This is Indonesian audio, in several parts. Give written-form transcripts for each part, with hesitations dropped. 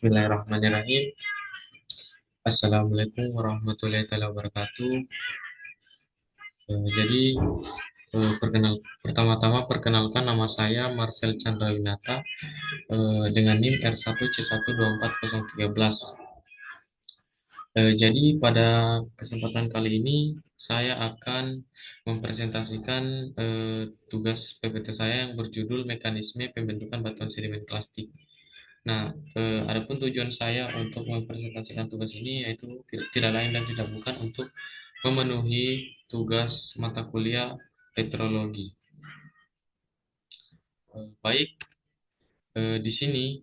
Bismillahirrahmanirrahim. Assalamualaikum warahmatullahi wabarakatuh. Jadi, pertama-tama perkenalkan, nama saya Marcel Chandrawinata dengan NIM R1C124013. Jadi pada kesempatan kali ini saya akan mempresentasikan tugas PPT saya yang berjudul Mekanisme Pembentukan Batuan Sedimen Klastik. Nah, adapun tujuan saya untuk mempresentasikan tugas ini yaitu tidak lain dan tidak bukan untuk memenuhi tugas mata kuliah petrologi. Baik, di sini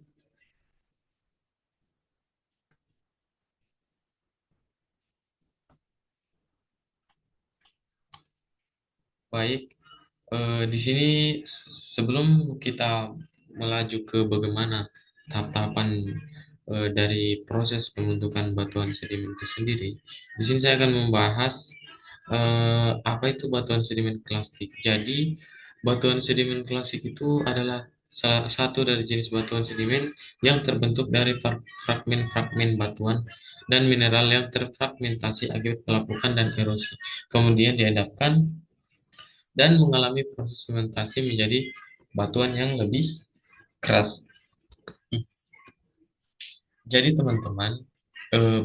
baik di sini sebelum kita melaju ke bagaimana tahap-tahapan dari proses pembentukan batuan sedimen itu sendiri, di sini saya akan membahas apa itu batuan sedimen klasik. Jadi, batuan sedimen klasik itu adalah salah satu dari jenis batuan sedimen yang terbentuk dari fragmen-fragmen batuan dan mineral yang terfragmentasi akibat pelapukan dan erosi. Kemudian diendapkan dan mengalami proses sementasi menjadi batuan yang lebih keras. Jadi teman-teman,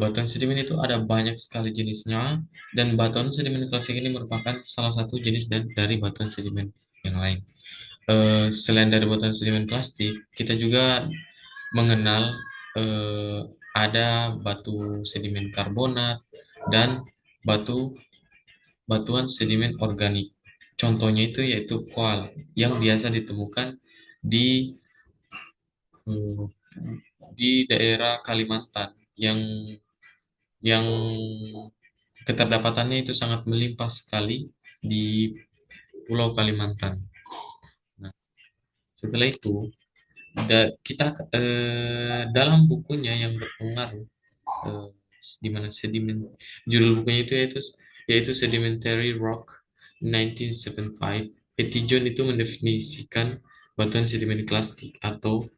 batuan sedimen itu ada banyak sekali jenisnya, dan batuan sedimen klasik ini merupakan salah satu jenis dari batuan sedimen yang lain. Selain dari batuan sedimen klasik, kita juga mengenal eh, ada batu sedimen karbonat dan batu batuan sedimen organik. Contohnya itu yaitu kual yang biasa ditemukan di eh, di daerah Kalimantan yang yang keterdapatannya itu sangat melimpah sekali di Pulau Kalimantan. Nah, setelah itu kita dalam bukunya yang berpengaruh eh, di mana sedimen judul bukunya itu yaitu Sedimentary Rock 1975. Petijon itu mendefinisikan batuan sedimen klasik atau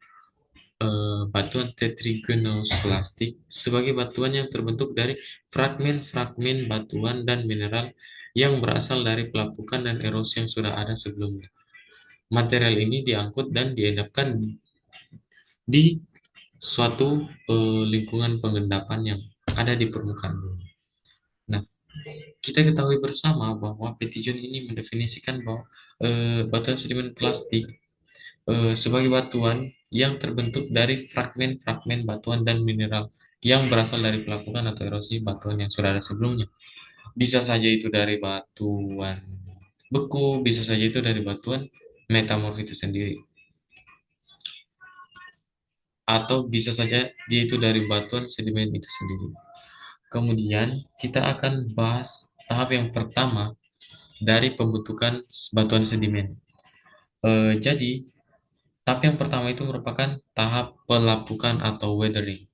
batuan tetrigenosklastik sebagai batuan yang terbentuk dari fragmen-fragmen batuan dan mineral yang berasal dari pelapukan dan erosi yang sudah ada sebelumnya. Material ini diangkut dan diendapkan di suatu lingkungan pengendapan yang ada di permukaan bumi. Nah, kita ketahui bersama bahwa Petijon ini mendefinisikan bahwa batuan sedimen klasik sebagai batuan yang terbentuk dari fragmen-fragmen batuan dan mineral yang berasal dari pelapukan atau erosi batuan yang sudah ada sebelumnya. Bisa saja itu dari batuan beku, bisa saja itu dari batuan metamorf itu sendiri, atau bisa saja dia itu dari batuan sedimen itu sendiri. Kemudian kita akan bahas tahap yang pertama dari pembentukan batuan sedimen. Jadi tahap yang pertama itu merupakan tahap pelapukan atau weathering.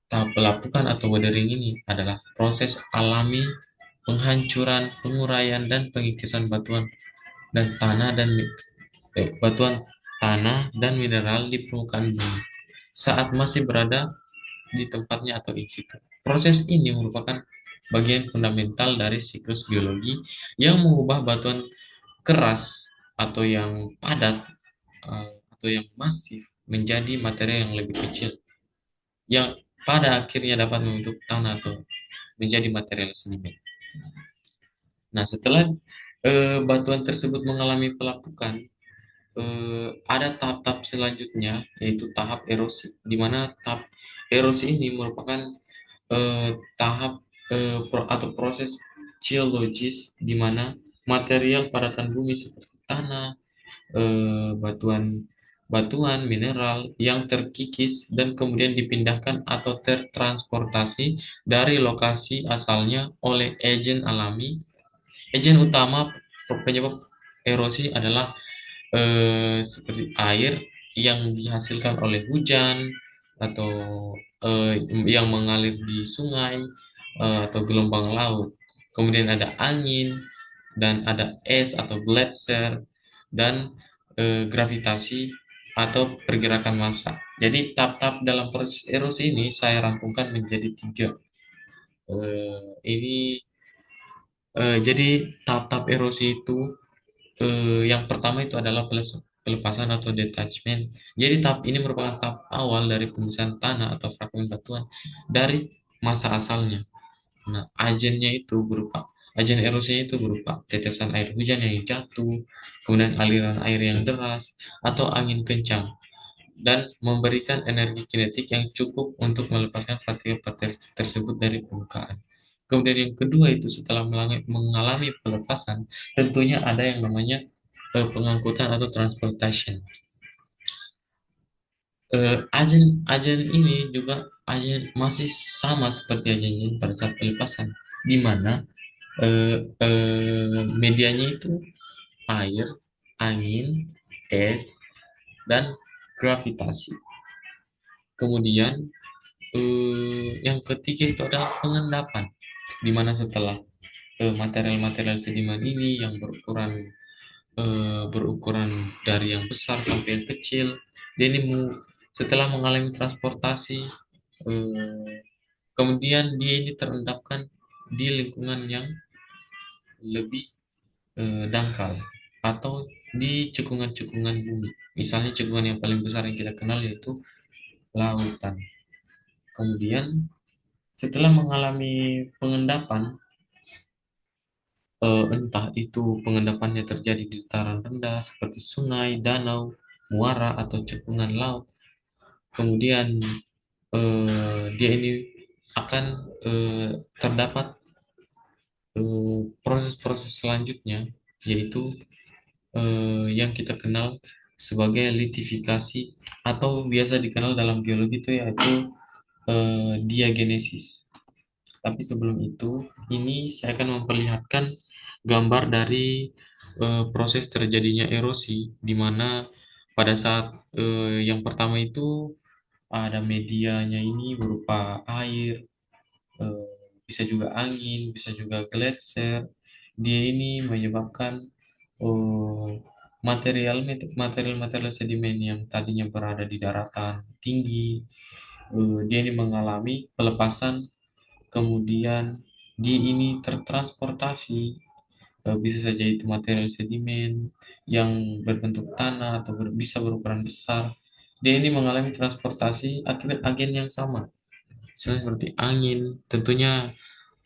Tahap pelapukan atau weathering ini adalah proses alami penghancuran, penguraian, dan pengikisan batuan tanah dan mineral di permukaan bumi saat masih berada di tempatnya atau in situ. Proses ini merupakan bagian fundamental dari siklus geologi yang mengubah batuan keras atau yang padat atau yang masif menjadi materi yang lebih kecil yang pada akhirnya dapat membentuk tanah atau menjadi material sedimen. Nah, setelah batuan tersebut mengalami pelapukan, ada tahap-tahap selanjutnya yaitu tahap erosi, di mana tahap erosi ini merupakan tahap atau proses geologis di mana material padatan bumi seperti tanah, batuan batuan mineral yang terkikis dan kemudian dipindahkan atau tertransportasi dari lokasi asalnya oleh agen alami. Agen utama penyebab erosi adalah seperti air yang dihasilkan oleh hujan atau yang mengalir di sungai atau gelombang laut. Kemudian ada angin dan ada es atau glacier dan gravitasi atau pergerakan massa. Jadi tahap-tahap dalam proses erosi ini saya rangkumkan menjadi tiga. Ini jadi tahap-tahap erosi itu yang pertama itu adalah pelepasan atau detachment. Jadi tahap ini merupakan tahap awal dari pemisahan tanah atau fragmen batuan dari masa asalnya. Nah, agen erosinya itu berupa tetesan air hujan yang jatuh, kemudian aliran air yang deras atau angin kencang dan memberikan energi kinetik yang cukup untuk melepaskan partikel-partikel tersebut dari permukaan. Kemudian yang kedua itu setelah mengalami pelepasan, tentunya ada yang namanya pengangkutan atau transportation. Agen ini juga agen masih sama seperti agen pada saat pelepasan, di mana medianya itu air, angin, es, dan gravitasi. Kemudian yang ketiga itu adalah pengendapan, di mana setelah material-material sedimen ini yang berukuran dari yang besar sampai yang kecil, dia ini setelah mengalami transportasi, eh, kemudian dia ini terendapkan di lingkungan yang lebih dangkal atau di cekungan-cekungan bumi. Misalnya cekungan yang paling besar yang kita kenal yaitu lautan. Kemudian setelah mengalami pengendapan, entah itu pengendapannya terjadi di dataran rendah seperti sungai, danau, muara atau cekungan laut. Kemudian dia ini akan terdapat proses-proses selanjutnya yaitu yang kita kenal sebagai litifikasi atau biasa dikenal dalam geologi itu yaitu diagenesis. Tapi sebelum itu, ini saya akan memperlihatkan gambar dari proses terjadinya erosi, di mana pada saat yang pertama itu ada medianya ini berupa air, eh, bisa juga angin, bisa juga gletser. Dia ini menyebabkan eh, material-material sedimen yang tadinya berada di daratan tinggi, dia ini mengalami pelepasan, kemudian dia ini tertransportasi, bisa saja itu material sedimen yang berbentuk tanah atau bisa berukuran besar. Dia ini mengalami transportasi akibat agen yang sama, seperti angin. Tentunya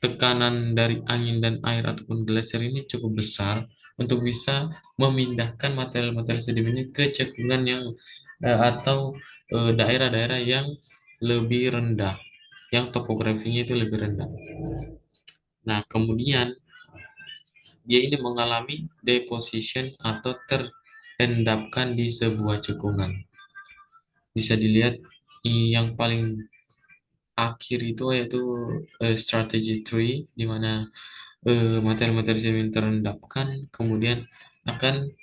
tekanan dari angin dan air ataupun gletser ini cukup besar untuk bisa memindahkan material-material sedimen ini ke cekungan yang atau daerah-daerah yang lebih rendah, yang topografinya itu lebih rendah. Nah, kemudian dia ini mengalami deposition atau terendapkan di sebuah cekungan. Bisa dilihat yang paling akhir itu yaitu strategy tree, di mana materi-materi sedimen terendapkan, kemudian akan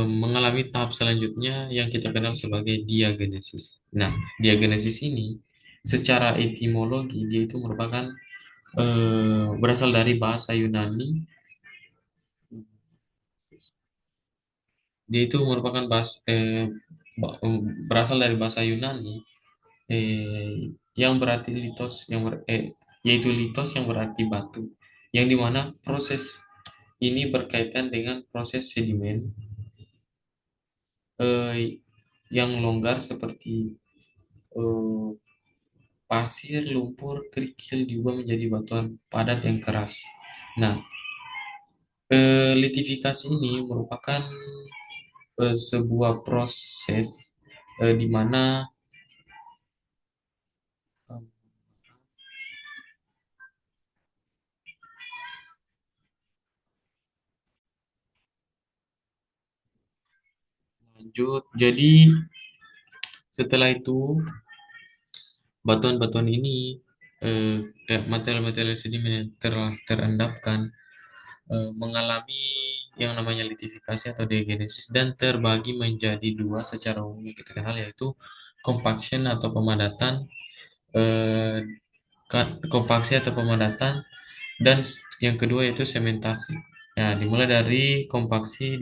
mengalami tahap selanjutnya yang kita kenal sebagai diagenesis. Nah, diagenesis ini secara etimologi dia itu merupakan berasal dari bahasa Yunani. Dia itu merupakan berasal dari bahasa Yunani yang berarti yaitu litos yang berarti batu. Yang dimana proses ini berkaitan dengan proses sedimen eh, yang longgar seperti eh, pasir, lumpur, kerikil diubah menjadi batuan padat yang keras. Nah, litifikasi ini merupakan sebuah proses di mana eh, lanjut. Jadi setelah itu batuan-batuan ini material-material sedimen yang telah terendapkan mengalami yang namanya litifikasi atau degenesis dan terbagi menjadi dua secara umum yang kita kenal yaitu compaction atau pemadatan, eh, kompaksi atau pemadatan, dan yang kedua yaitu sementasi. Ya, dimulai dari kompaksi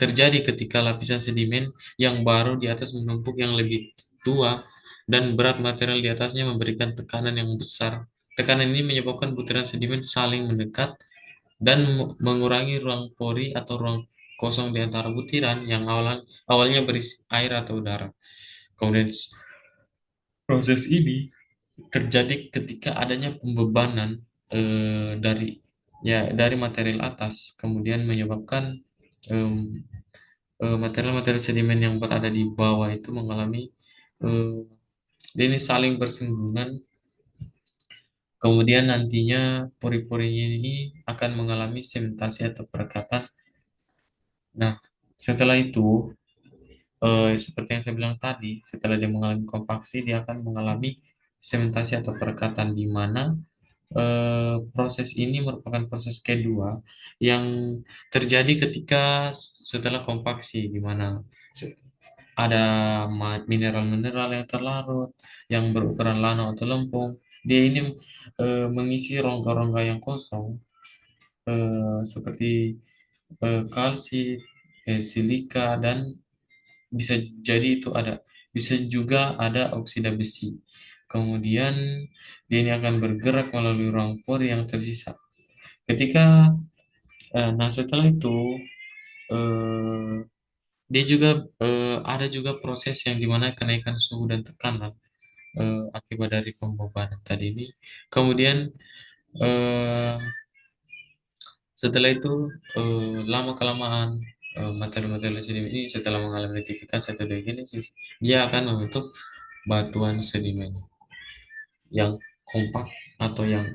terjadi ketika lapisan sedimen yang baru di atas menumpuk yang lebih tua dan berat material di atasnya memberikan tekanan yang besar. Tekanan ini menyebabkan butiran sedimen saling mendekat dan mengurangi ruang pori atau ruang kosong di antara butiran yang awalnya berisi air atau udara. Kemudian proses ini terjadi ketika adanya pembebanan dari material atas, kemudian menyebabkan em, material-material sedimen yang berada di bawah itu mengalami eh, ini saling bersinggungan. Kemudian nantinya pori-porinya ini akan mengalami sementasi atau perekatan. Nah, setelah itu, seperti yang saya bilang tadi, setelah dia mengalami kompaksi, dia akan mengalami sementasi atau perekatan di mana proses ini merupakan proses kedua yang terjadi ketika setelah kompaksi, di mana ada mineral-mineral yang terlarut, yang berukuran lano atau lempung. Dia ini mengisi rongga-rongga yang kosong, seperti kalsit, silika, dan bisa jadi itu ada, bisa juga ada oksida besi. Kemudian dia ini akan bergerak melalui ruang pori yang tersisa. Ketika, nah setelah itu eh, dia juga ada juga proses yang dimana kenaikan suhu dan tekanan akibat dari pembebanan tadi ini. Kemudian eh, setelah itu lama kelamaan materi-materi sedimen ini setelah mengalami litifikasi atau degenesis, dia akan membentuk batuan sedimen yang kompak atau yang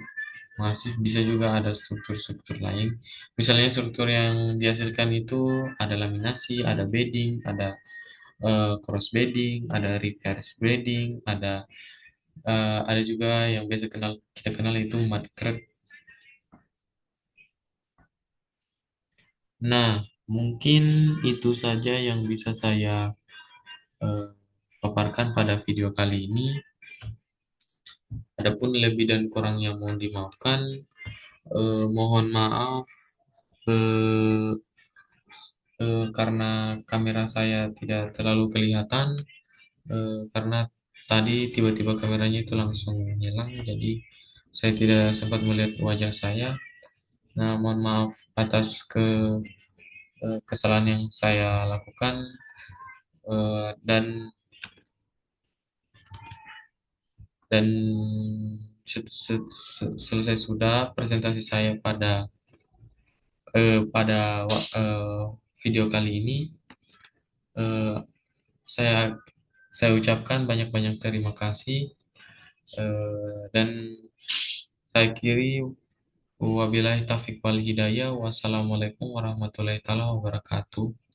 masif. Bisa juga ada struktur-struktur lain. Misalnya struktur yang dihasilkan itu ada laminasi, ada bedding, ada cross bedding, ada reverse bedding, ada juga yang biasa kita kenal itu mud crab. Nah, mungkin itu saja yang bisa saya eh, paparkan pada video kali ini. Adapun lebih dan kurang yang mohon dimaafkan. Mohon maaf eh, karena kamera saya tidak terlalu kelihatan, karena tadi tiba-tiba kameranya itu langsung hilang, jadi saya tidak sempat melihat wajah saya. Nah, mohon maaf atas kesalahan yang saya lakukan, dan selesai sudah presentasi saya video kali ini. Eh, saya saya ucapkan banyak-banyak terima kasih, dan saya kiri wabillahi taufiq wal hidayah. Wassalamualaikum warahmatullahi taala wabarakatuh.